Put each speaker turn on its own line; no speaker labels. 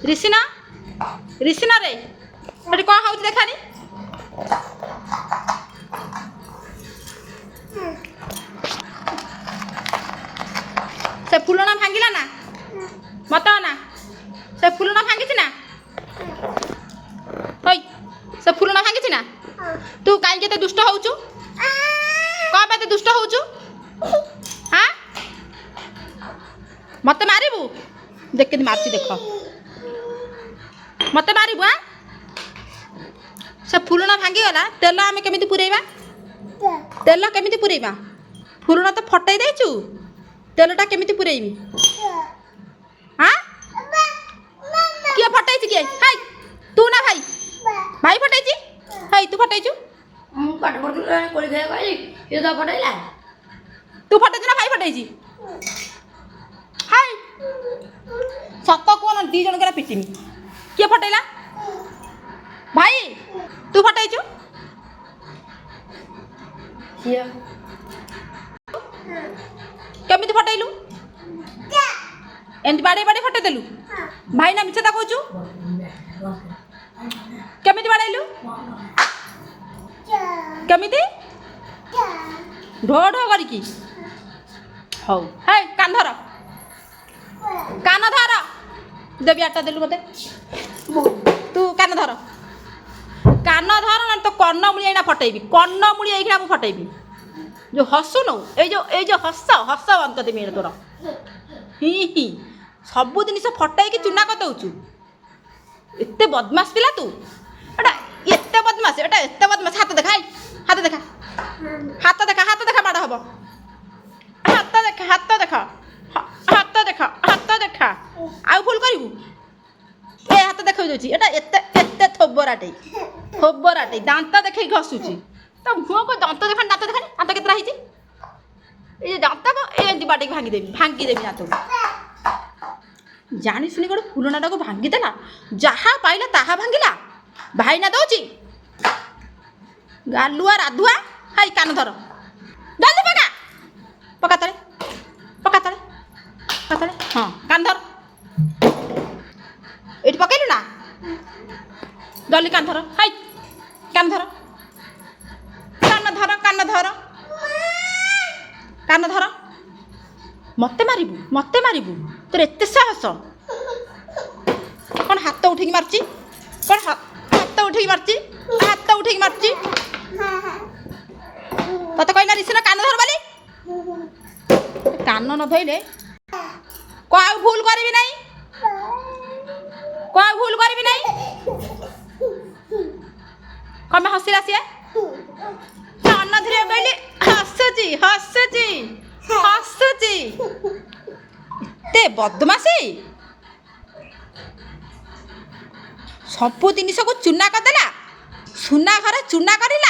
ରିସିନା ରିସିନାରେ ଏଠି କ'ଣ ହେଉଛି ଦେଖାନି। ସେ ଫୁଲଣା ଭାଙ୍ଗିଲା ନା ମତେ ନା ସେ ଫୁଲଣା ଭାଙ୍ଗିଛି ନା ହଇ ସେ ଫୁଲଣା ଭାଙ୍ଗିଛି ନା। ତୁ କାହିଁକି ଏତେ ଦୁଷ୍ଟ ହଉଛୁ? କ'ଣ ପାଇଁ ଏତେ ଦୁଷ୍ଟ ହଉଛୁ? ହାଁ ମତେ ମାରିବୁ? ଦେଖ କେମିତି ମାରୁଛି ଦେଖ ମତେ ମାରିବୁ? ଆଁ ସେ ଫୁଲଣା ଭାଙ୍ଗିଗଲା ତେଲ ଆମେ କେମିତି ପୁରେଇବା? ତେଲ କେମିତି ପୁରେଇବା? ଫୁଲଣା ତ ଫଟେଇ ଦେଇଛୁ ତେଲଟା କେମିତି ପୁରେଇବି? ହାଁ କିଏ ଫଟେଇଛି କିଏ? ହାଇ ତୁ ନା ଭାଇ? ଭାଇ ଫଟେଇଛି? ହାଇ ତୁ ଫଟେଇଛୁ?
ମୁଁ ପାଠ ପଢୁଥିଲି କୋଳି ଖାଇବା କହିଲି ସିଏ ତ ଫଟେଇଲା।
ତୁ ଫଟେଇଛୁ ନା ଭାଇ ଫଟେଇଛି? ହାଇ ସତ କୁହ ନା ଦି ଜଣଙ୍କର ପିଟିନି। କିଏ ଫଟେଇଲା? ଭାଇ ତୁ ଫଟେଇଛୁ?
ସିଏ
କେମିତି ଫଟେଇଲୁ? ଏମିତି ବାଡ଼େଇ ବାଡ଼େଇ ଫଟେଇଦେଲୁ? ଭାଇ ନା ମିଛଟା କହୁଛୁ? କେମିତି ବାଡ଼େଇଲୁ? କେମିତି ଢୋ ଢୋ କରିକି? ହଉ ହେ କାନ ଧର କାନ ଧର ଦେବି ଆଟା ଦେଲୁ ମତେ। ତୁ କାନ ଧର ନା ତ କର୍ଣ୍ଣମୂଳି ଏଇନା ଫଟେଇବି। କର୍ଣ୍ଣମୂଳି ଏଇଖିଣା ମୁଁ ଫଟେଇବି। ଯେଉଁ ହସୁନୁ ଏଇ ଯେଉଁ ହସ ବନ୍ଦ କରିଦେବି ଏଇଟା ତୋର। ହି ହି ସବୁ ଜିନିଷ ଫଟେଇକି ଚୁନା କରିଦେଉଛୁ। ଏତେ ବଦମାସ ପିଲା ତୁ। ଏଟା ଏତେ ବଦମାସ ହାତ ଦେଖା ହାତ ଦେଖା ହାତ ଦେଖା ମାଡ଼ ହବ। ହାତ ଦେଖା ଆଉ ଭୁଲ କରିବୁ? ଏ ହାତ ଦେଖାଇ ଦେଉଛି। ଏଟା ଏତେ ଥୋବରାଟେ ଦାନ୍ତ ଦେଖେଇକି ଘଷୁଛି। ତା ମୁହଁକୁ ଦାନ୍ତ ଦେଖାନି ଦାନ୍ତ କେତେଟା ହେଇଛି? ଏଇ ଦାନ୍ତକ ଏମିତି ବାଟିକି ଭାଙ୍ଗିଦେବି ଦାନ୍ତକୁ। ଜାଣି ଶୁଣି ଗୋଟେ ଫୁଲଣାଟାକୁ ଭାଙ୍ଗିଦେଲା। ଯାହା ପାଇଲା ତାହା ଭାଙ୍ଗିଲା। ଭାଇନା ଦଉଛି ଗାଲୁଆ ରାଧୁଆ। ହାଇ କାନ ଧର ଜଲ୍ଦି ପକା ତଳେ ହଁ କାନ ଧର। ଏଇଠି ପକେଇଲୁ ନା ଜଲ୍ଦି କାନ ଧର। ହାଇ କାନ ଧର ମତେ ମାରିବୁ? ତୋର ଏତେ ସାହସ? କ'ଣ ହାତ ଉଠେଇକି ମାରୁଛି? ତତେ କହିଲା ରିସିନା କାନ ଧର ବୋଲି? କାନ ନ ଧଇଲେ କ'ଣ ଆଉ ଭୁଲ କରିବି ନାହିଁ? କ'ଣ ପାଇଁ ହସିଲା ସିଏ? କାନ ଧରିବା କହିଲି ହସୁଛି। ଏତେ ବଦମାସି। ସବୁ ଜିନିଷକୁ ଚୁନା କରିଦେଲା। ସୁନା ଘରେ ଚୁନା କରିଲା।